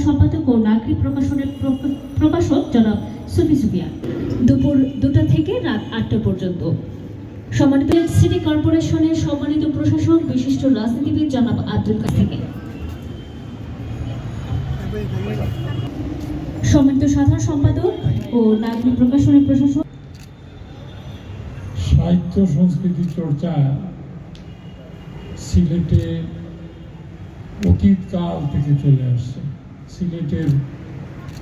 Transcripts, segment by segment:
সম্পাদক ও নাগরিক প্রকাশনের প্রকাশক জনাব সুফি সুফিয়া। দুপুর 2টা থেকে রাত 8টা পর্যন্ত। সম্মানিত সিটি কর্পোরেশনের সম্মানিত প্রশাসক বিশিষ্ট রাজনীতিবিদ জনাব আব্দুল কাদের, সম্মানিত সাধারণ সম্পাদক ও নাগরিক প্রকাশনের প্রশাসক। সাহিত্য সংস্কৃতি চর্চা সিলেটে অতীতকাল থেকে চলে আসছে। সিলেটের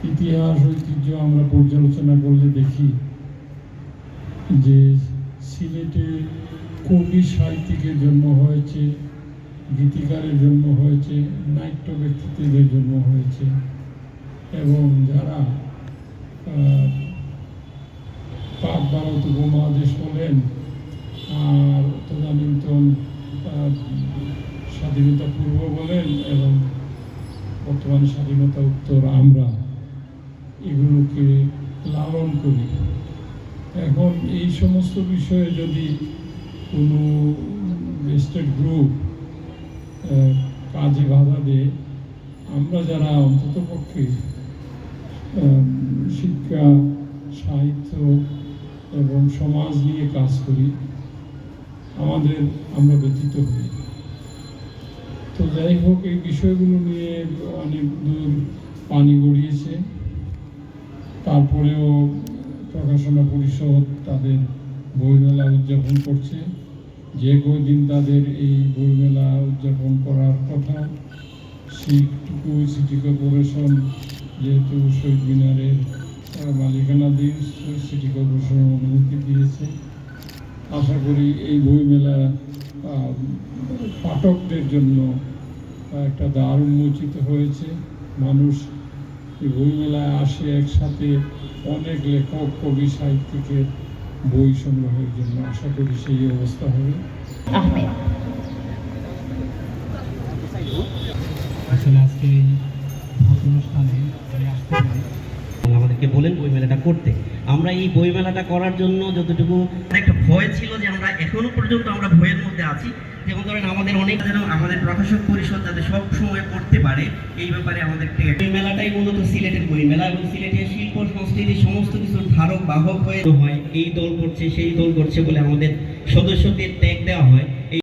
ইতিহাস ঐতিহ্য আমরা পর্যালোচনা করলে দেখি যে সিলেটে কবি সাহিত্যিকের জন্ম হয়েছে, গীতিকারের জন্ম হয়েছে, নাট্য ব্যক্তিত্বের জন্ম হয়েছে, এবং যারা পাক ভারত উপমহাদেশ হলেন আর তদানীন্তন স্বাধীনতা পূর্ব বলেন এবং বর্তমান স্বাধীনতা উত্তর, আমরা এগুলোকে লালন করি। এখন এই সমস্ত বিষয়ে যদি কোনো ভেস্টেড গ্রুপ কাজে বাধা দেয়, আমরা যারা অন্ততপক্ষে শিক্ষা, সাহিত্য এবং সমাজ নিয়ে কাজ করি, আমরা ব্যতীত হই। তো যাই হোক, এই বিষয়গুলো নিয়ে অনেক দূর পানি গড়িয়েছে। তারপরেও প্রকাশনা পরিষদ তাদের বইমেলা উদযাপন করছে। যে কয়দিন তাদের এই বইমেলা উদযাপন করার কথা, সেইটুকু সিটি কর্পোরেশন যেহেতু শহীদ মিনারের মালিকানাধীন, সিটি কর্পোরেশন অনুমতি দিয়েছে। আশা করি এই বইমেলা পাঠকদের জন্য একটা দ্বার উন্মোচিত হয়েছে। মানুষ এই বইমেলায় আসে একসাথে অনেক লেখক, কবি, সাহিত্যিকের বই সংগ্রহের জন্য। আশা করি সেই অবস্থা হবে। আসলে আজকে এই অনুষ্ঠানে আসতে পারি, আমাদেরকে বলেন বইমেলাটা করতে। আমরা এই বইমেলাটা করার জন্য যতটুকু একটা ভয় ছিল, যে আমরা এখনো পর্যন্ত আমরা ভয়ের মধ্যে আছি। যেমন ধরেন আমাদের অনেক যেন আমাদের প্রকাশক পরিষদ যাতে সব সময় করতে পারে, এই ব্যাপারে আমাদের বই মেলাটাই মূলত সিলেটের বই মেলা, এবং সিলেটের শিল্প সংস্কৃতি সমস্ত কিছুর ধারক বাহক হয়ে হয়। এই দল করছে, সেই দল করছে বলে আমাদের সদস্যদের ট্যাগ দেওয়া হয়।